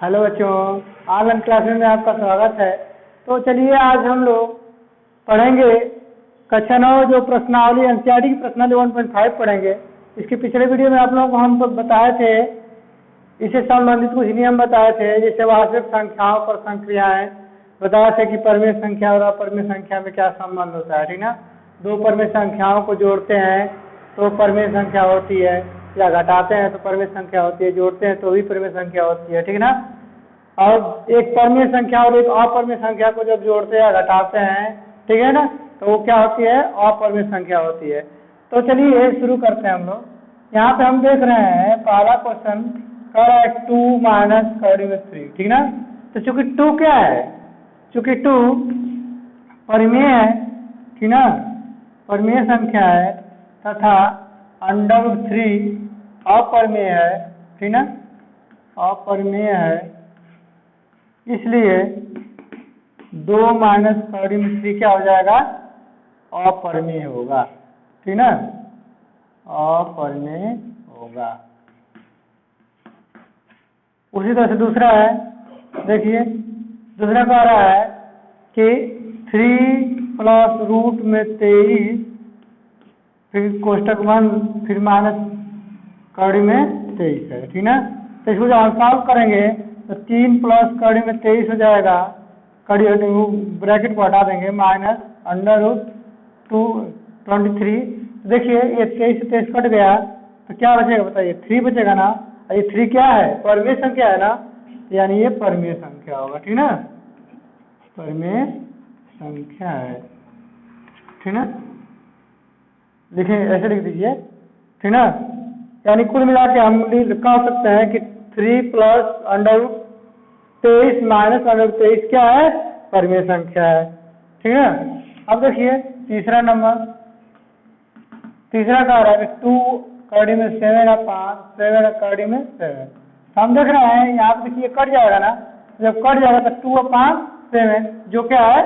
Hello बच्चों, online classes में आपका स्वागत है। तो चलिए आज हम लोग पढ़ेंगे कक्षा 9 जो प्रश्नावली एनसीईआरटी की प्रश्नावली 1.5 पढ़ेंगे। इसके पिछले वीडियो में आप लोगों को हम तो बताए थे, इससे संबंधित कुछ नियम बताए थे, जैसे वास्तविक संख्याओं पर संक्रियाएं बताए थे कि परमेय संख्या और अपरमेय संख्या में क्या संबंध होता है, ठीक ना। दो परमेय संख्याओं को जोड़ते हैं तो परमेय संख्या होती है, या घटाते हैं तो परमेय संख्या होती है, जोड़ते हैं तो भी परमेय संख्या होती है, ठीक ना। और एक परमेय संख्या और एक अपरमेय संख्या को जब जोड़ते हैं घटाते हैं, ठीक है ना, तो वो क्या होती है, अपरमेय संख्या होती है। तो चलिए शुरू करते हैं हम लोग। यहाँ पे हम देख रहे हैं पहला क्वेश्चन कह रहा है 2 माइनस कड़ी में 3, ठीक ना। तो चूंकि 2 क्या है, चूंकि 2 परमेय है, ठीक ना, परमेय संख्या है, तथा √3 अपरमेय है, ठीक ना, अपरमेय है, इसलिए 2 माइनस कड़ी में 3 क्या हो जाएगा, अपरमेय होगा, ठीक ना, अपरमेय होगा। उसी तरह से दूसरा है, देखिए दूसरा कह रहा है कि 3 प्लस रूट में 23 फिर कोष्टक 1 फिर माइनस कड़ी में 23 है, ठीक ना। तो इसको जब हम सॉल्व करेंगे तो 3 प्लस कड़ी में 23 हो जाएगा, कड़ी ब्रैकेट को हटा देंगे, माइनस √223। देखिए ये 23 से 23 कट गया तो क्या बचेगा बताइए, 3 बचेगा ना। ये 3 क्या है, परमेय संख्या है ना, यानी ये परमेय संख्या होगा, ठीक ना, परमेय संख्या है, ठीक ना। लिखें ऐसे लिख दीजिए, ठीक ना। यानी कुल मिला के हम कह सकते हैं कि 3 प्लस √23 माइनस √23 क्या है, परमेय संख्या है, ठीक है। अब देखिए तीसरा नंबर, तीसरा कह रहा है 2 कड़ी में 7 या 5, 7 कड़ी में 7। हम देख रहे हैं यहाँ पे देखिए कट जाएगा ना, जब कट जाएगा तो 2 और 5 7, जो क्या है,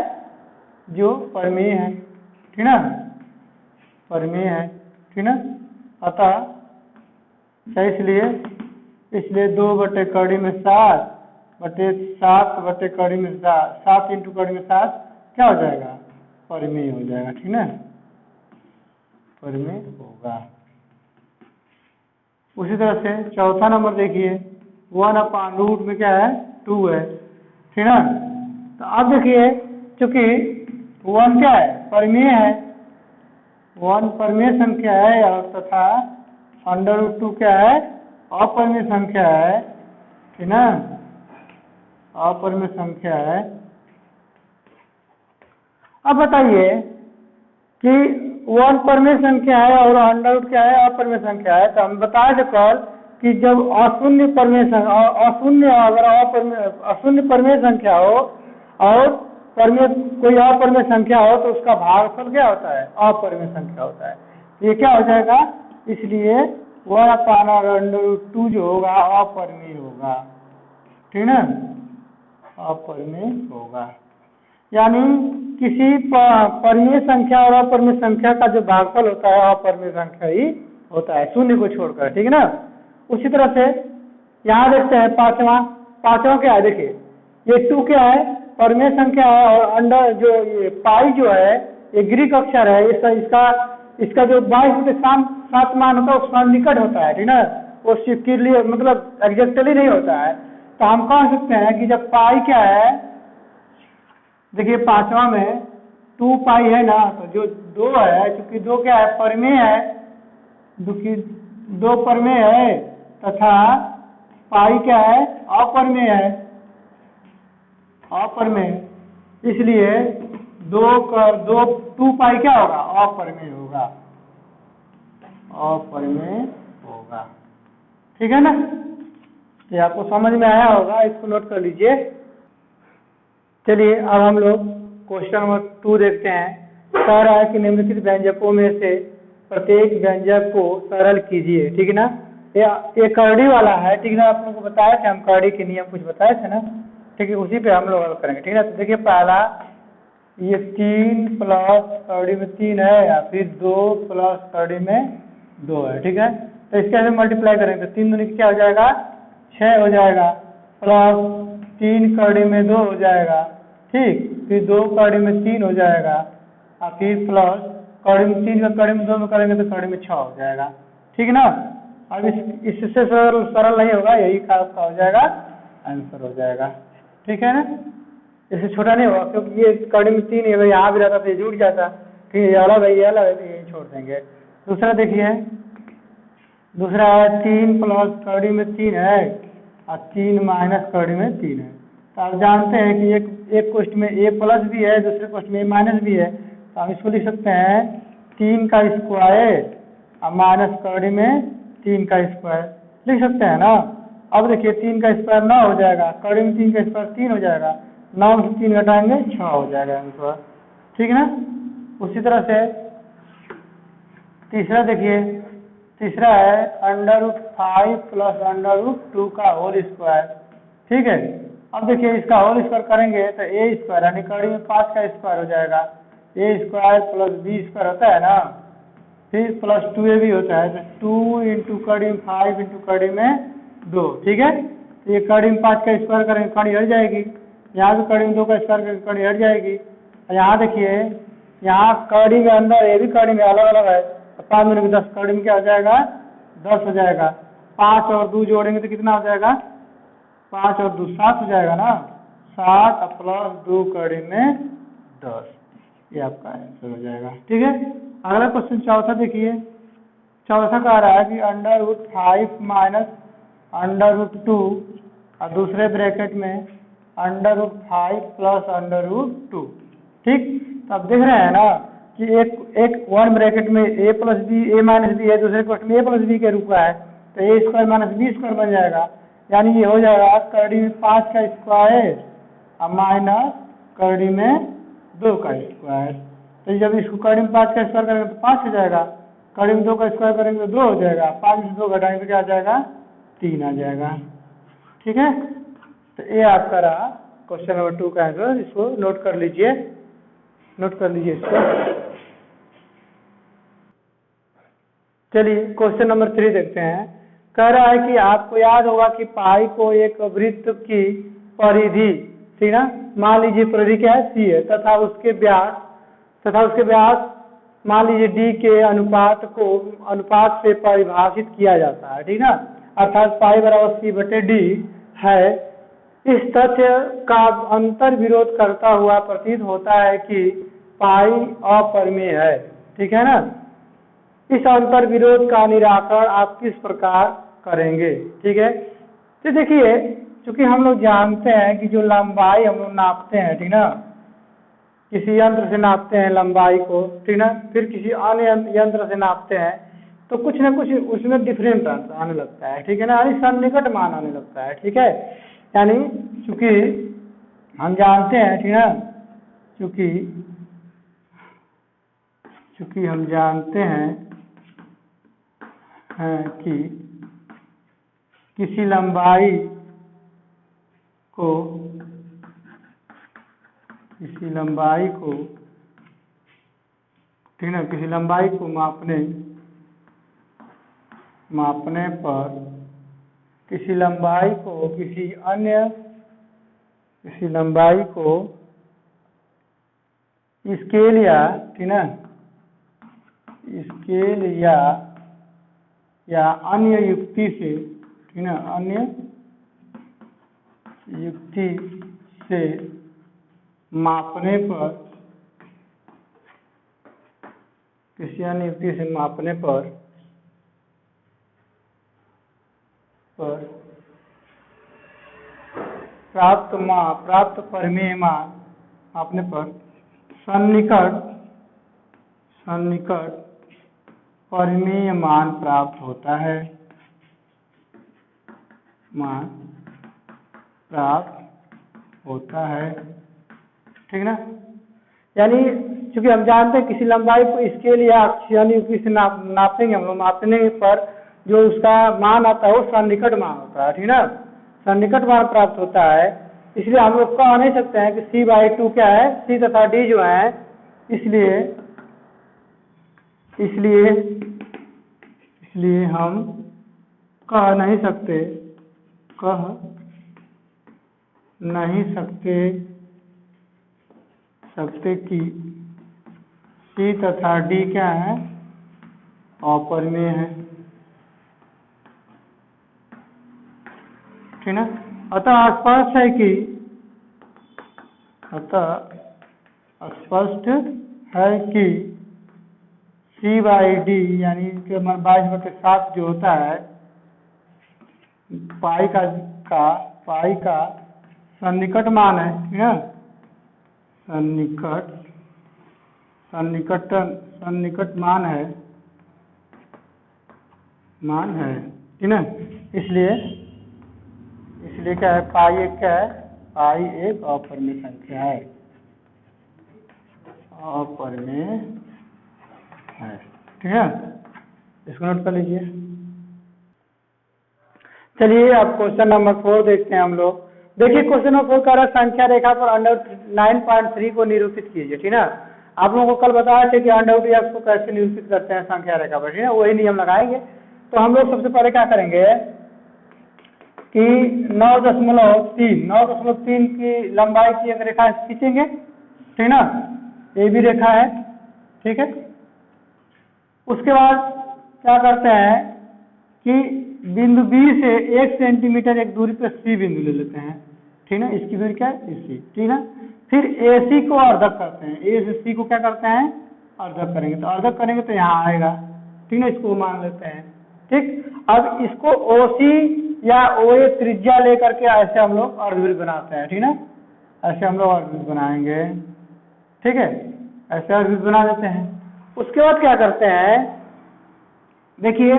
जो परमेय है, ठीक ना, परमेय है, ठीक ना। अतः इसलिए 2 बटे कड़ी में 7 बटे 7 बटे कड़ी में 7 इंटू कड़ी में 7 क्या हो जाएगा, परमेय हो जाएगा, ठीक ना, परमेय होगा। उसी तरह से चौथा नंबर देखिए 1/रूट में क्या है, 2 है, ठीक ना। तो अब देखिए चूंकि 1 क्या है, परमेय है, 1 परमेय संख्या है और तथा √2 क्या है, अपरमेय संख्या है, ठीक ना, अपरमेय संख्या है। अब बताइए कि 1 परमेय संख्या है और √2 क्या है, अपरमेय संख्या है। तो हम बताए थे कल कि जब अशून्य परमेय संख्या, अशून्य अगर अशून्य परमेय संख्या हो और परमेय कोई अपरमेय संख्या हो तो उसका भागफल क्या होता है, अपरमेय संख्या होता है। ये क्या हो जाएगा, इसलिए 1/√2 जो होगा अपरमेय होगा, ठीक ना, अपरमेय होगा। यानी किसी परमेय संख्या और अपरमेय संख्या का जो भागफल होता है अपरमेय संख्या ही होता है, शून्य को छोड़कर, ठीक है ना। उसी तरह से यहाँ देखते हैं पांचवा क्या है, देखिए ये 2 क्या है, परमेय संख्या है, और अंडर जो ये पाई जो है ये ग्रीक अक्षर है, इसका जो 22/7 मान होता है उसका निकट होता है, ठीक ना, वो के लिए मतलब एग्जैक्टली नहीं होता है। तो हम कह सकते हैं कि जब पाई क्या है, देखिए पांचवा में 2 पाई है ना, तो जो 2 है, क्योंकि 2 क्या है, परमेय है, 2 परमेय है तथा पाई क्या है, अपरमेय है, अपरमेय, इसलिए 2 पाई क्या होगा, अपरमेय होगा, अपरमेय होगा, ठीक है ना। ये आपको समझ में आया होगा, इसको नोट कर लीजिए। चलिए अब हम लोग क्वेश्चन नंबर 2 देखते हैं। कह रहा है कि निम्नलिखित व्यंजकों में से प्रत्येक व्यंजक को सरल कीजिए, ठीक है ना। ये करड़ी वाला है, ठीक है ना, आप लोगों को बताया थे हम, करड़ी के नियम कुछ बताए थे ना, ठीक है, उसी पे हम लोग हल करेंगे, ठीक है ना। तो देखिए पहला ये 3 प्लस कड़ी में 3 है, या फिर 2 प्लस कड़ी में 2 है, ठीक है। तो इसके हम मल्टीप्लाई करेंगे तो 3 दूनी क्या हो जाएगा, 6 हो जाएगा, प्लस 3 कड़ी में 2 हो जाएगा, ठीक, फिर 2 कड़ी में 3 हो जाएगा, और फिर प्लस कड़ी में 3 का कड़ी में 2 में करेंगे तो कड़ी में 6 हो जाएगा, ठीक ना। अब इससे सरल नहीं होगा, यही का आपका हो जाएगा, आंसर हो जाएगा, ठीक है ना। इससे छोटा नहीं होगा, क्योंकि ये कड़ी में 3 है, यहाँ भी रहता तो ये जुड़ जाता, फिर ये अलग है, ये अलग है, तो यही छोड़ देंगे। दूसरा देखिए, दूसरा है 3 प्लस कड़ी में 3 है और 3 माइनस कड़ी में 3 है। तो आप जानते हैं कि एक क्वेश्चन में a प्लस भी है, दूसरे क्वेश्चन में a माइनस भी है, तो हम इसको लिख सकते हैं 3 का स्क्वायर और माइनस कड़ी में 3 का स्क्वायर लिख सकते हैं ना। अब देखिए 3 का स्क्वायर 9 हो जाएगा, कड़ी में 3 का स्क्वायर 3 हो जाएगा, 9 से 3 घटाएंगे 6 हो जाएगा आंसर, ठीक है ना। उसी तरह से तीसरा देखिए, तीसरा है √5 प्लस √2 का होल स्क्वायर, ठीक है। अब देखिए इसका होल स्क्वायर करेंगे तो ए स्क्वायर यानी कड़ी में 5 का स्क्वायर हो जाएगा, ए स्क्वायर प्लस बी स्क्वायर होता है ना, फिर प्लस 2a भी होता है, तो 2 इंटू कड़ी में 5 इंटू कड़ी में 2, ठीक है। तो ये कड़ी में 5 का स्क्वायर करेंगे कड़ी हट जाएगी, यहाँ भी कड़ी में 2 का स्क्वायर करेंगे कड़ी हट जाएगी, और यहाँ देखिए यहाँ कड़ी में अंदर ये भी कड़ी में अलग अलग है, 5 में 10 कड़ी में क्या हो जाएगा 10 हो जाएगा, 5 और 2 जोड़ेंगे तो कितना हो जाएगा 5 और 2 7 हो जाएगा ना, 7 प्लस 2 कड़ी में 10, ये आपका आंसर हो जाएगा, ठीक है। अगला क्वेश्चन चौथा देखिए, चौथा कह रहा है कि √5 माइनस √2 और दूसरे ब्रैकेट में √5 प्लस √2, ठीक। तो आप देख रहे हैं ना कि एक वन ब्रैकेट में a plus B A minus B है, दूसरे क्वेश्चन में a प्लस बी के रूप का है, तो ए स्क्वायर माइनस बी स्क्वायर बन जाएगा, यानी ये हो जाएगा कड़ी में 5 का स्क्वायर और माइनस कड़ी में 2 का स्क्वायर। तो जब इसको कड़ी में 5 का स्क्वायर करेंगे तो 5 हो जाएगा, कड़ी में 2 का स्क्वायर करेंगे तो 2 हो जाएगा, 5 में 2 घटाएंगे तो क्या आ जाएगा 3 आ जाएगा, ठीक है। तो ये आपका रहा क्वेश्चन नंबर 2 का आंसर, इसको नोट कर लीजिए, नोट कर लीजिए इसको। चलिए क्वेश्चन नंबर 3 देखते हैं। कह रहा है कि आपको याद होगा कि पाई को एक वृत्त की परिधि, ठीक ना, मान लीजिए परिधि क्या है c है, तथा उसके व्यास मान लीजिए d के अनुपात से परिभाषित किया जाता है, ठीक ना, अर्थात पाई बराबर c/d है। इस तथ्य का अंतर विरोध करता हुआ प्रतीत होता है कि पाई अपरिमेय है, ठीक है ना। इस अंतर विरोध का निराकरण आप किस प्रकार करेंगे, ठीक है। तो देखिए क्योंकि हम लोग जानते हैं कि जो लंबाई हम लोग नापते हैं, ठीक ना, किसी यंत्र से नापते हैं लंबाई को, ठीक ना, फिर किसी अन्य यंत्र से नापते हैं, तो कुछ ना कुछ उसमें डिफरेंट आने लगता है, ठीक है ना, यानी सन्निकट मान आने लगता है, ठीक है। यानी चूंकि हम जानते हैं, ठीक ना, चूंकि हम जानते हैं कि किसी लंबाई को ठीक ना, किसी लंबाई को मापने पर किसी लंबाई को स्केल या, ठीक ना, स्केल या अन्य युक्ति से, ठीक ना, अन्य युक्ति से मापने पर, किसी अन्य युक्ति से मापने पर प्राप्त परिमेय मान मापने पर सन्निकट परिमेय मान प्राप्त होता है, ठीक ना। यानी क्योंकि हम जानते हैं किसी लंबाई को स्केल या अक्षीय युक्ति से नापेंगे हम लोग, मापने पर जो उसका मान आता है वो सन्निकट मान होता है, ठीक ना, सन्निकट मान प्राप्त होता है। इसलिए हम लोग कह नहीं सकते हैं कि c/2 क्या है, c तथा d जो है, इसलिए हम कह नहीं सकते नहीं सकते कि सी तथा डी क्या है, अपरिमेय है। ठीक ना। अतः स्पष्ट है कि सी बाई डी यानी कि 22/7 जो होता है पाई का सन्निकट मान है। ठीक है, सन्निकट मान है। ठीक है, इसलिए क्या है, पाई एक अपरिमेय संख्या है, अपरिमेय है। ठीक है, इसको नोट कर लीजिए। चलिए अब क्वेश्चन नंबर 4 देखते हैं हम लोग। देखिए क्वेश्चन नंबर 4 कह रहा है संख्या रेखा पर √9.3 को निरूपित कीजिए। ठीक ना। आप लोगों को कल बताया था कि √x को कैसे निरूपित करते हैं संख्या रेखा पर। ठीक है, वही नियम लगाएंगे। तो हम लोग सबसे पहले क्या करेंगे कि 9.3 की लंबाई की एक रेखा खींचेंगे। ठीक ना, ये भी रेखा है। ठीक है, उसके बाद क्या करते हैं कि बिंदु बी से 1 सेंटीमीटर एक दूरी पर सी बिंदु ले लेते हैं। ठीक ना, इसकी दूरी क्या है, सी। ठीक ना, फिर ए सी को अर्धक करते हैं, ए से सी को क्या करते हैं, अर्धक करेंगे। तो अर्धक करेंगे तो यहाँ आएगा। ठीक ना, इसको मान लेते हैं। ठीक, अब इसको ओ सी या ओ ए त्रिज्या लेकर के ऐसे हम लोग अर्धवृत्त बनाते हैं। ठीक ना, ऐसे हम लोग अर्धवृत्त बनाएंगे। ठीक है, ऐसे अर्धवृत्त बना देते हैं। उसके बाद क्या करते हैं, देखिए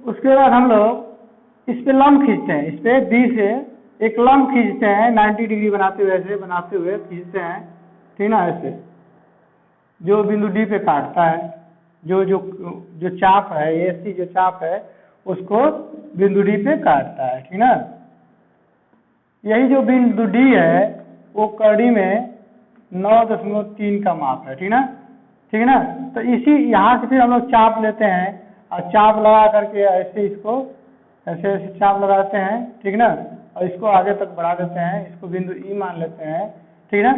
उसके बाद हम लोग इस पे लंब खींचते हैं, इस पे बी से एक लंब खींचते हैं 90 डिग्री बनाते हुए, ऐसे बनाते हुए खींचते हैं। ठीक ना, ऐसे जो बिंदु डी पे काटता है, जो चाप है, ए सी जो चाप है उसको बिंदु डी पे काटता है। ठीक ना, यही जो बिंदु डी है वो कड़ी में 9.3 का माप है। ठीक ना, ठीक है ना। तो इसी यहाँ से फिर हम लोग चाप लेते हैं और चाप लगा करके ऐसे इसको ऐसे चाप लगाते हैं। ठीक ना, और इसको आगे तक बढ़ा देते हैं, इसको बिंदु ई मान लेते हैं। ठीक ना,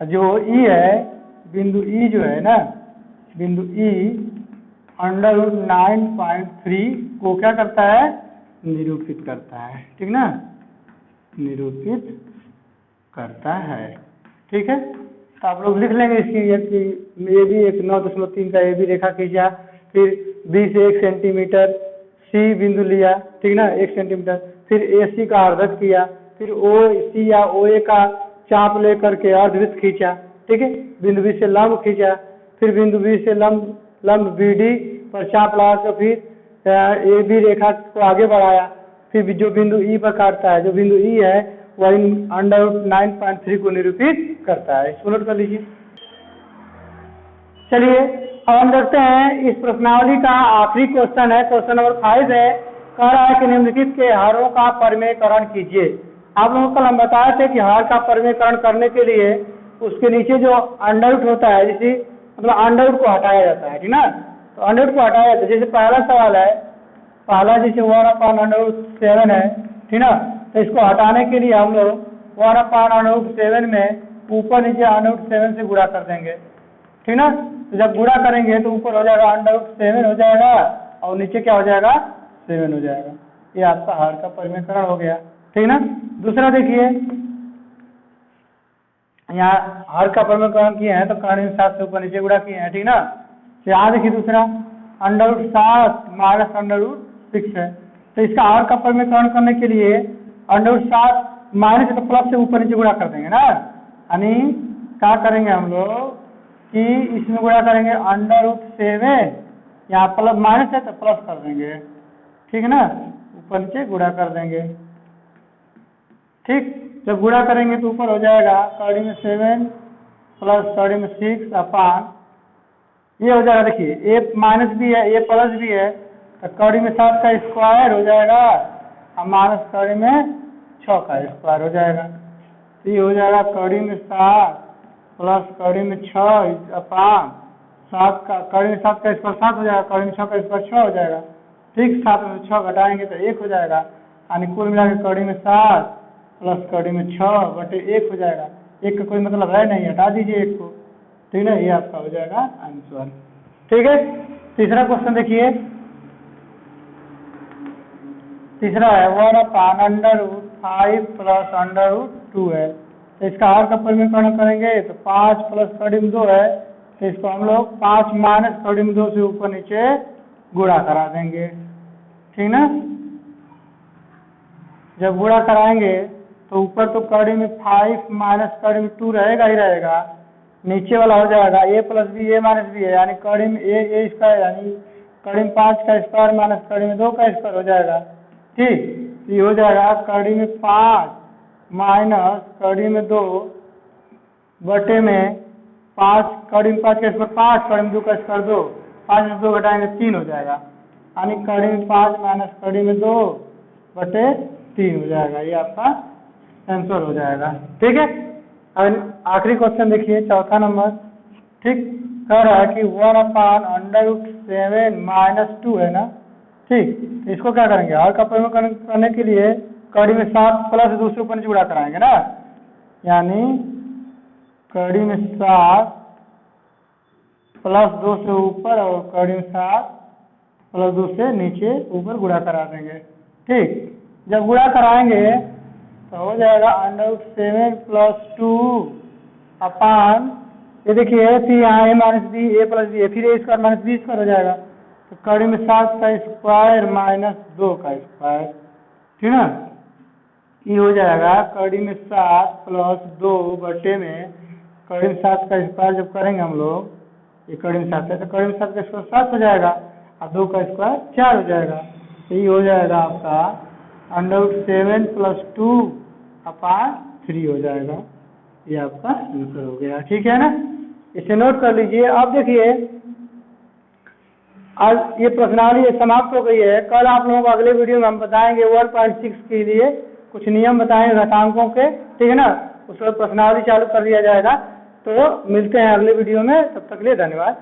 जो ई है, बिंदु ई जो है ना, बिंदु ई √9.3 को क्या करता है, निरूपित करता है। ठीक ना, निरूपित करता है। ठीक है, तो आप लोग लिख लेंगे इसकी ये भी एक 9.3 का ये भी रेखा खींचा, फिर बी से 1 सेंटीमीटर सी बिंदु लिया। ठीक ना, 1 सेंटीमीटर, फिर ए सी का अर्धक किया, फिर ओ सी या ओ ए का चाप लेकर के अर्धवृत्त खींचा। ठीक है, बिंदु बी से लंब खींचा, फिर बिंदु बी से लंब बी डी पर चाप लगा कर फिर ए बी रेखा को आगे बढ़ाया, फिर जो बिंदु ई पर काटता है, जो बिंदु ई है वह √9.3 को निरूपित करता है। इसको नोट कर लीजिए। चलिए अब हम देखते हैं इस प्रश्नावली का आखिरी क्वेश्चन है, क्वेश्चन नंबर 5 है। कह रहा है कि निम्नलिखित के हरों का परिमेयकरण कीजिए। आप लोगों को कल हम बताए थे कि हर का परिमेयकरण करने के लिए उसके नीचे जो अंडर होता है, जैसे मतलब अंडर को हटाया जाता है। ठीक ना, तो अंडर को हटाया जाता है। जैसे पहला सवाल है, पहला जैसे 1/√7 है। ठीक ना, तो इसको हटाने के लिए हम लोग 1/√7 में ऊपर नीचे √7 से गुणा कर देंगे। ठीक ना, तो जब गुणा करेंगे तो ऊपर हो जाएगा √7 हो जाएगा और नीचे क्या हो जाएगा, 7 हो जाएगा। ये आपका हर का परिमेयकरण हो गया। ठीक ना, दूसरा देखिए, यहाँ हर का परिमेयकरण किए हैं तो कर्ण 7 से ऊपर नीचे गुणा किए हैं। ठीक ना, तो यहाँ देखिए दूसरा √7 - √6 है। तो इसका हर का परिमेयकरण करने के लिए √7 माइनस तो प्लस से ऊपर नीचे गुणा कर देंगे ना, यानी क्या करेंगे हम लोग कि इसमें गुणा करेंगे √7, यहाँ प्लस माइनस है तो प्लस कर देंगे। ठीक है ना, ऊपर नीचे गुणा कर देंगे। ठीक, जब गुणा करेंगे तो ऊपर हो जाएगा कड़ी में 7 प्लस कड़ी में 6 अपान ये हो जाएगा। देखिए ए माइनस भी है, ए प्लस भी है, तो कड़ी में 7 का स्क्वायर हो जाएगा और माइनस कड़ी में 6 का स्क्वायर हो जाएगा। तो ये हो जाएगा कड़ी में 7 प्लस कड़ी में 6 अपान 7 का कड़ी में 7 का स्क्वायर 7 हो जाएगा, कड़ी में 6 का स्क्वायर 6 हो जाएगा। ठीक, 7 में 6 घटाएंगे तो 1 हो जाएगा, यानी कुल मिला के कड़ी में 7 प्लस कड़ी में 6/1 हो जाएगा। 1 का कोई मतलब है नहीं, हटा दीजिए 1 को, ठीक है ना। ये आपका हो जाएगा आंसर, ठीक है। तीसरा क्वेश्चन देखिए, तीसरा है 1/√5 प्लस √2 है। तो इसका हर का परिमीकरण करेंगे तो 5 प्लस कड़ी में 2 है, तो इसको हम लोग 5 माइनस कड़ी में 2 से ऊपर नीचे गुणा करा देंगे, ठीक ना। जब गुणा कराएंगे तो ऊपर तो कड़ी में 5 माइनस कड़ी में 2 रहेगा ही रहेगा, नीचे वाला हो जाएगा a plus B a minus B है, यानी कड़ी में a स्क्वायर, यानी कड़ी में 5 का स्क्वायर माइनस कड़ी में 2 का स्क्वायर हो जाएगा, ठीक। ये हो जाएगा कड़ी में 5 माइनस कड़ी में 2 बटे में 5, कड़ी में 5 का स्क्वायर 5, कड़ी में 2 का स्क्वायर 2, 5 में 2 घटाएंगे 3 हो जाएगा, यानी कड़ी में 5 माइनस कड़ी में 2 बटे 3 हो जाएगा। ये आपका आंसर हो जाएगा, ठीक है। अब आखिरी क्वेश्चन देखिए, चौथा नंबर, ठीक। कह रहा है कि 1/√7 माइनस 2 है ना, ठीक। तो इसको क्या करेंगे, हर का परिवर्तन करने के लिए कड़ी में 7 प्लस दूसरे ऊपर नीचे गुणा कराएंगे ना, यानी कड़ी में 7 प्लस 2 से ऊपर और कड़ी में 7 प्लस 2 से नीचे ऊपर गुणा करा देंगे, ठीक। जब गुणा कराएंगे तो हो जाएगा √7 प्लस 2 अपान, ये देखिए फिर यहाँ a minus B a plus B है, फिर a square minus B square हो जाएगा, तो कड़ी में 7 का स्क्वायर माइनस 2 का स्क्वायर, ठीक ना। ये हो जाएगा कड़ी में 7 प्लस 2 बटे में कड़ी में 7 का स्क्वायर जब करेंगे हम लोग, ये कड़ी में 7 है तो कड़ी में 7 का स्क्वायर 7 हो जाएगा और 2 का स्क्वायर 4 हो जाएगा। तो ये हो जाएगा आपका √7 प्लस 2 अपान 3 हो जाएगा। ये आपका आंसर हो गया, ठीक है ना। इसे नोट कर लीजिए। अब देखिए, आज ये प्रश्नावली समाप्त हो गई है। कल आप लोगों को अगले वीडियो में हम बताएंगे 1.6 के लिए कुछ नियम बताएंगे घातांकों के, ठीक है ना। उसके बाद प्रश्नावली चालू कर दिया जाएगा। तो मिलते हैं अगले वीडियो में, तब तक के लिए धन्यवाद।